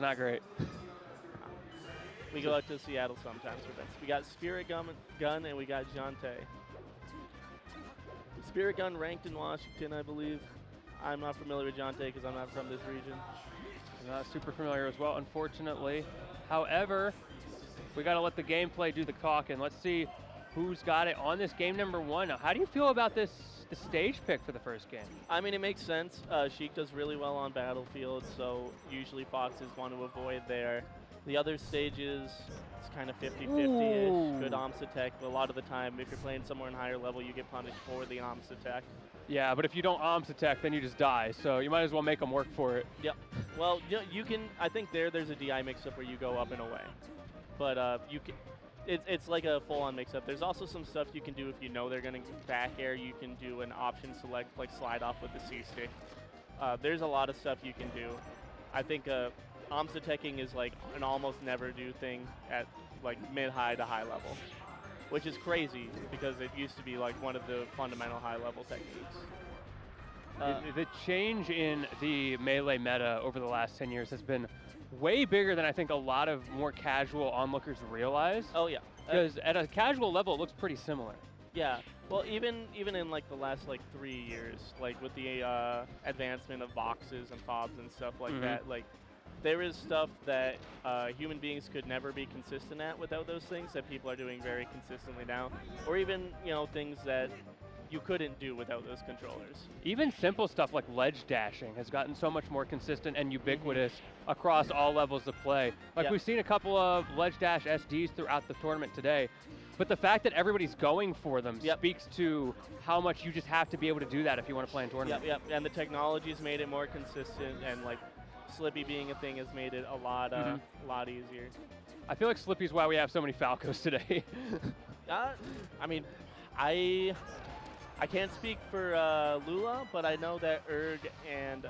Not great. We go out to Seattle sometimes for bets. We got SpiritGun and we got Jontae. SpiritGun ranked in Washington, I believe. I'm not familiar with Jontae because I'm not from this region. I'm not super familiar as well, unfortunately. However, we got to let the gameplay do the talking. Let's see who's got it on this game number 1. Now, how do you feel about the stage pick for the first game? I mean, it makes sense. Sheik does really well on Battlefield, so usually Foxes want to avoid there. The other stages, it's kind of 50-50-ish. Good OMS attack, but a lot of the time, if you're playing somewhere in higher level, you get punished for the OMS attack. Yeah, but if you don't OMS attack, then you just die, so you might as well make them work for it. Yep. Well, you can, I think there's a DI mix-up where you go up and away. But you can, it's like a full-on mix-up. There's also some stuff you can do if you know they're going to back air. You can do an option select, like slide off with the C-stick. There's a lot of stuff you can do. I think OMS attacking is like an almost never do thing at like mid-high to high level, which is crazy because it used to be like one of the fundamental high-level techniques. The change in the melee meta over the last 10 years has been way bigger than I think a lot of more casual onlookers realize. Oh yeah. Because at a casual level, it looks pretty similar. Yeah. Well, even in like the last like 3 years, like with the advancement of boxes and fobs and stuff like that, like there is stuff that human beings could never be consistent at without those things that people are doing very consistently now, or even things that you couldn't do without those controllers. Even simple stuff like ledge dashing has gotten so much more consistent and ubiquitous across all levels of play. Like we've seen a couple of ledge dash SDs throughout the tournament today, but the fact that everybody's going for them speaks to how much you just have to be able to do that if you want to play in tournaments. Yep, and the technology's made it more consistent, and like Slippy being a thing has made it a lot easier. I feel like Slippy's why we have so many Falcos today. I mean, I can't speak for Lula, but I know that Erg and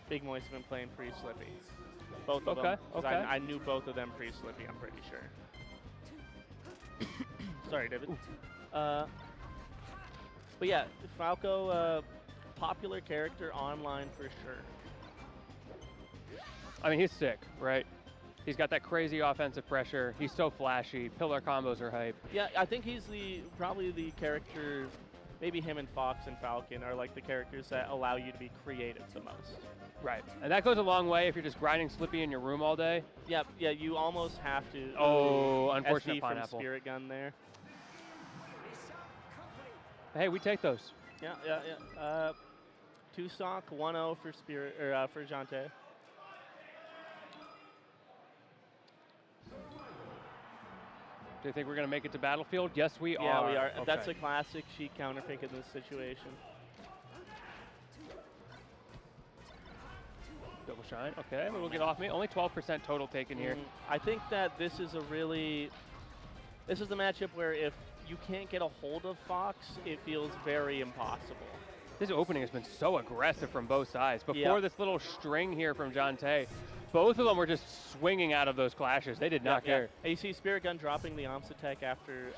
Big Moist have been playing pre-Slippy. Both of them. Okay. I knew both of them pre-Slippy, I'm pretty sure. Sorry, David. But yeah, Falco, popular character online for sure. I mean, he's sick, right? He's got that crazy offensive pressure. He's so flashy. Pillar combos are hype. Yeah, I think he's probably the character. Maybe him and Fox and Falcon are like the characters that allow you to be creative the most. Right, and that goes a long way if you're just grinding Slippy in your room all day. Yeah, you almost have to. Oh, unfortunate SD pineapple. from SpiritGun there. Hey, we take those. Yeah. 2 stock, 1-0 for for Jontae. Do you think we're going to make it to Battlefield? Yes, we are. Yeah, we are. Okay. That's a classic Sheik counterpick in this situation. Double shine. Okay, we'll get off me. Only 12% total taken here. I think that this is a matchup where if you can't get a hold of Fox, it feels very impossible. This opening has been so aggressive from both sides. Before this little string here from Jontae, both of them were just swinging out of those clashes. They did not care. And you see SpiritGun dropping the OMS attack after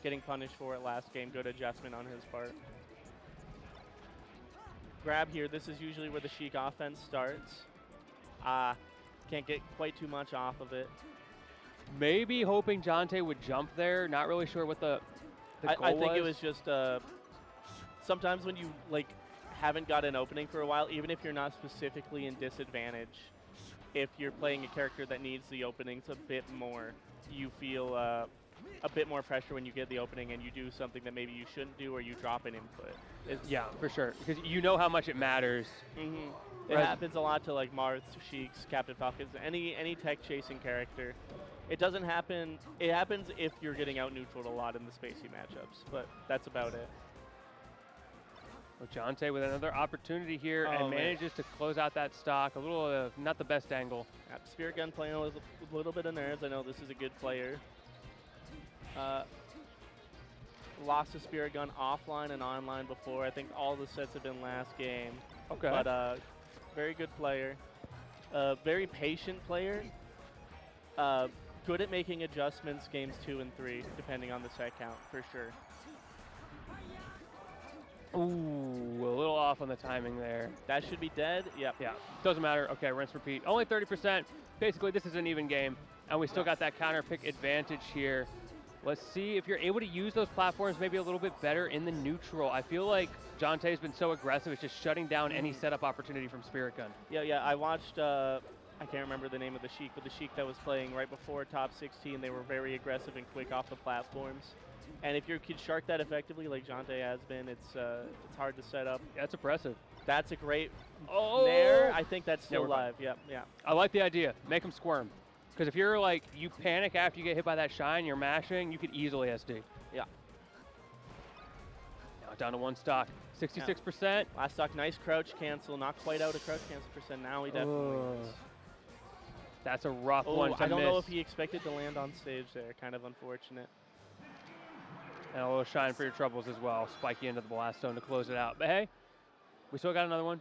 getting punished for it last game. Good adjustment on his part. Grab here. This is usually where the Sheik offense starts. Can't get quite too much off of it. Maybe hoping Jontae would jump there. Not really sure what the goal was. I think it was just sometimes when you haven't got an opening for a while, even if you're not specifically in disadvantage, if you're playing a character that needs the openings a bit more, you feel a bit more pressure when you get the opening and you do something that maybe you shouldn't do or you drop an input. Yeah, for sure, because you know how much it matters. It happens a lot to like Marths, Sheiks, Captain Falcons, any tech chasing character. It doesn't happen. It happens if you're getting out neutraled a lot in the spacey matchups, but that's about it. Well, Jontae with another opportunity here and manages to close out that stock. A little, not the best angle. Yeah, SpiritGun playing a little bit of nerves. I know this is a good player. Lost to SpiritGun offline and online before. I think all the sets have been last game. Okay. But very good player. Very patient player. Good at making adjustments games 2 and 3, depending on the set count, for sure. Ooh, a little off on the timing there. That should be dead. Yep. Yeah, doesn't matter. Okay, rinse, repeat. Only 30%. Basically, this is an even game, and we still got that counter pick advantage here. Let's see if you're able to use those platforms maybe a little bit better in the neutral. I feel like Jontae's been so aggressive, it's just shutting down any setup opportunity from SpiritGun. Yeah. I watched, I can't remember the name of the Sheik, but the Sheik that was playing right before top 16, they were very aggressive and quick off the platforms. And if you could shark that effectively like Jontae has been, it's hard to set up. That's impressive. That's a great Oh! I think that's still live. Yep, yeah. I like the idea. Make them squirm. Because if you're like, you panic after you get hit by that shine, you're mashing, you could easily SD. Yeah. Now down to one stock, 66%. Last stock, nice crouch cancel. Not quite out of crouch cancel percent. Now he definitely wins. That's a rough one to miss. I don't know if he expected to land on stage there. Kind of unfortunate. And a little shine for your troubles as well. Spiky into the blast zone to close it out. But hey, we still got another one.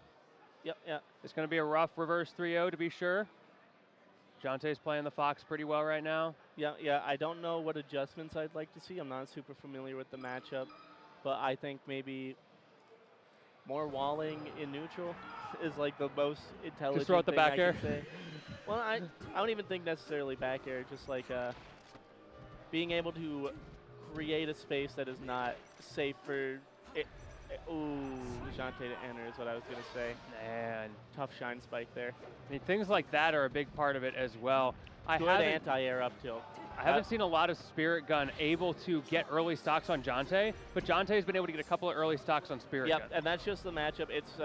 Yep, yeah. It's going to be a rough reverse 3-0 to be sure. Jontae's playing the Fox pretty well right now. Yeah. I don't know what adjustments I'd like to see. I'm not super familiar with the matchup. But I think maybe more walling in neutral is like the most intelligent just throw out the back air. Well, I don't even think necessarily back air. Just like being able to create a space that is not safe for it. Ooh, Jontae to enter is what I was going to say. Man. Tough shine spike there. I mean, things like that are a big part of it as well. Good anti-air up tilt. I haven't seen a lot of SpiritGun able to get early stocks on Jontae, but Jontae's been able to get a couple of early stocks on SpiritGun. Yep, and that's just the matchup. It's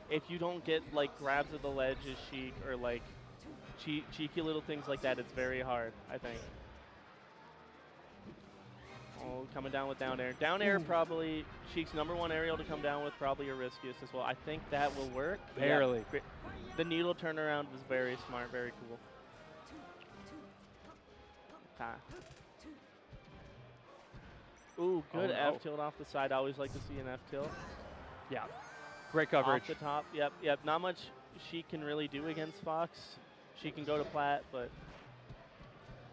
if you don't get like grabs at the ledge as Sheik or like cheeky little things like that, it's very hard, I think. Oh, coming down with down air. Down air probably Sheik's #1 aerial to come down with, probably your riskiest as well. I think that will work. Barely. Yeah. The needle turnaround was very smart, very cool. Ooh, good F tilt off the side. I always like to see an F tilt. Yeah, great coverage. Off the top, yep. Not much she can really do against Fox. She can go to plat, but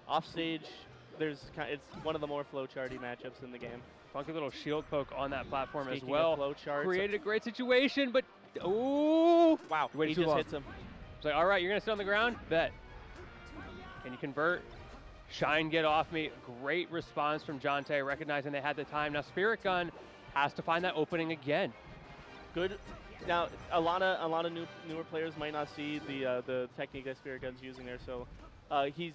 off stage, it's one of the more flowcharty matchups in the game. Funky little shield poke on that platform Speaking as well. Flow charts, created a great situation, but ooh! Wow, he just hits him. It's like, all right, you're gonna sit on the ground? Bet. Can you convert? Shine, get off me. Great response from Jontae, recognizing they had the time. Now SpiritGun has to find that opening again. Good. Now a lot of newer players might not see the technique that SpiritGun's using there. So he's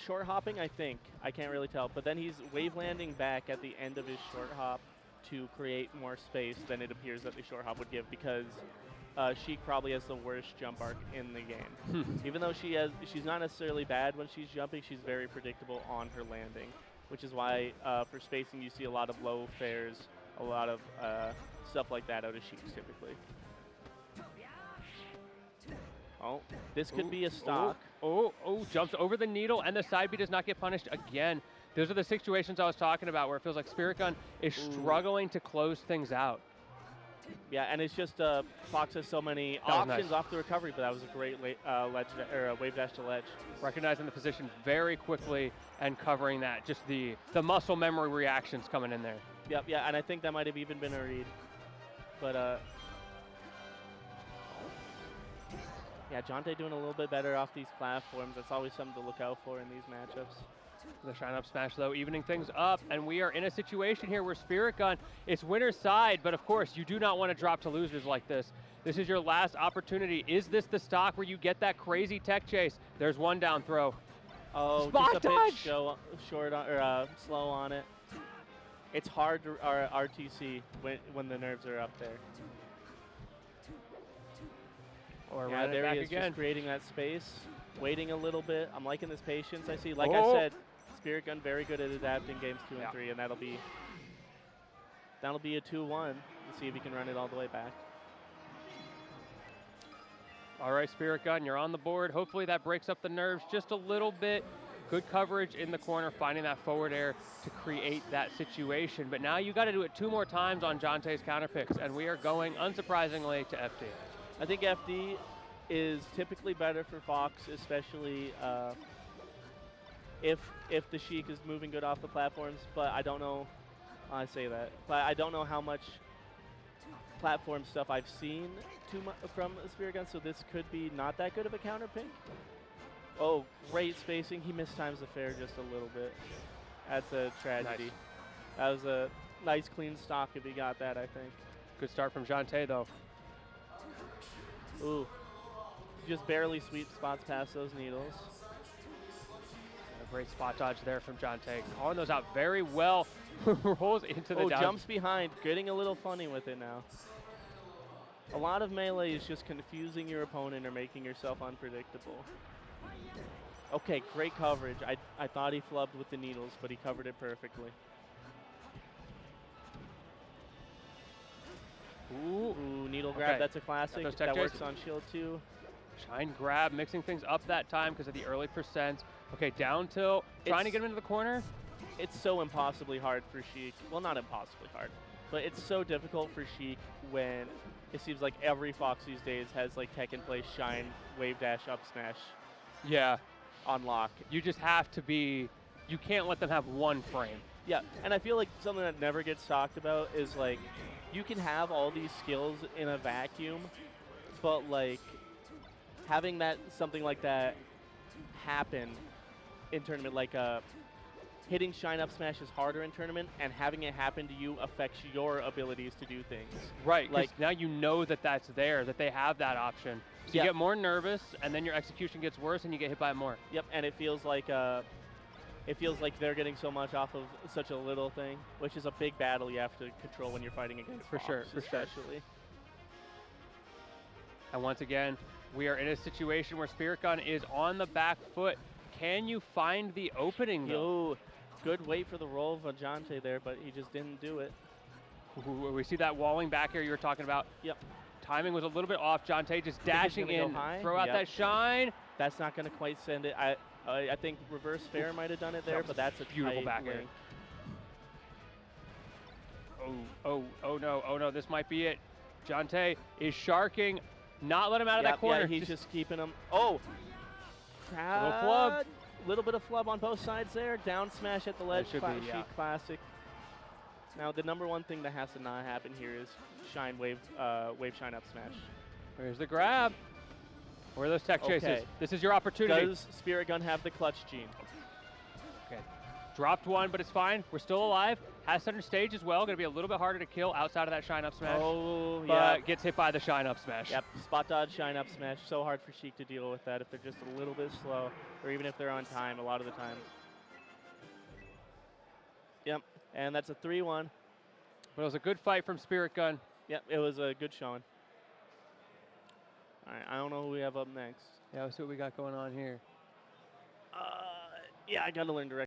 short hopping, I think. I can't really tell, but then he's wave landing back at the end of his short hop to create more space than it appears that the short hop would give, because Sheik probably has the worst jump arc in the game. Even though she's not necessarily bad when she's jumping, she's very predictable on her landing, which is why for spacing you see a lot of low fares, a lot of stuff like that out of Sheiks typically. Oh, this could be a stock. Jumps over the needle, and the side B does not get punished again. Those are the situations I was talking about where it feels like SpiritGun is struggling to close things out. Yeah, and it's just Fox has so many options off the recovery, but that was a great wave dash to ledge. Recognizing the position very quickly and covering that. Just the muscle memory reactions coming in there. Yep, yeah, and I think that might have even been a read. But yeah, Jontae doing a little bit better off these platforms. That's always something to look out for in these matchups. The shine up smash though, evening things up, and we are in a situation here where SpiritGun, it's winner's side, but of course you do not want to drop to losers like this. This is your last opportunity. Is this the stock where you get that crazy tech chase? There's one down throw. Oh, spot just a dodge! bit short or slow on it. It's hard to RTC when the nerves are up there. Or yeah, there he is, again. just creating that space, waiting a little bit. I'm liking this patience. I see, like I said, SpiritGun very good at adapting games 2 and 3, and that'll be a 2-1. Let's see if he can run it all the way back. All right, SpiritGun, you're on the board. Hopefully that breaks up the nerves just a little bit. Good coverage in the corner, finding that forward air to create that situation. But now you got to do it 2 more times on Jontae's counter picks, and we are going, unsurprisingly, to FD. I think FD is typically better for Fox, especially if the Sheik is moving good off the platforms, but I don't know I say that. But I don't know how much platform stuff I've seen from SpiritGun, so this could be not that good of a counter pick. Oh, great spacing. He mistimes the fair just a little bit. That's a tragedy. Nice. That was a nice clean stock if he got that, I think. Good start from Jontae, though. Ooh. Just barely sweep spots past those needles. A great spot dodge there from Jontae. Calling those out very well. Rolls into the down. Jumps behind. Getting a little funny with it now. A lot of melee is just confusing your opponent or making yourself unpredictable. Okay, great coverage. I thought he flubbed with the needles, but he covered it perfectly. Ooh, needle grab. Okay. That's a classic. That works on shield too. Shine grab, mixing things up that time because of the early percent. Okay, down tilt, trying to get him into the corner. It's so impossibly hard for Sheik. Well, not impossibly hard, but it's so difficult for Sheik when it seems like every Fox these days has like tech in place, shine, wave dash, up smash. Yeah. On lock. You just have to be, you can't let them have one frame. Yeah, and I feel like something that never gets talked about is like, you can have all these skills in a vacuum, but like having something like that happen in tournament, like hitting shine up smash is harder in tournament, and having it happen to you affects your abilities to do things. Right, like now you know that that's there, that they have that option. So you get more nervous, and then your execution gets worse, and you get hit by more. Yep, and it feels like they're getting so much off of such a little thing, which is a big battle you have to control when you're fighting against Fox, especially. And once again, we are in a situation where SpiritGun is on the back foot. Can you find the opening, though? Yo, good wait for the roll of Jontae there, but he just didn't do it. Ooh, we see that walling back here you were talking about. Yep. Timing was a little bit off. Jontae just dashing in, throw out that shine. That's not going to quite send it. I think reverse fair might have done it there, but that's a beautiful back air. Oh no, this might be it. Jontae is sharking, not let him out of that corner. Yeah, he's just keeping him. Oh, little flub. Little bit of flub on both sides there. Down smash at the ledge, Sheik classic. Now the number one thing that has to not happen here is shine wave shine up smash. Here's the grab. Where are those tech chases? This is your opportunity. Does SpiritGun have the clutch gene? Okay. Dropped one, but it's fine. We're still alive. Has center stage as well. Going to be a little bit harder to kill outside of that shine up smash. Oh, but gets hit by the shine up smash. Yep. Spot dodge, shine up smash. So hard for Sheik to deal with that if they're just a little bit slow, or even if they're on time a lot of the time. Yep. And that's a 3-1. But it was a good fight from SpiritGun. Yep. It was a good showing. All right, I don't know who we have up next. Yeah, let's see what we got going on here. Yeah, I got to learn direct.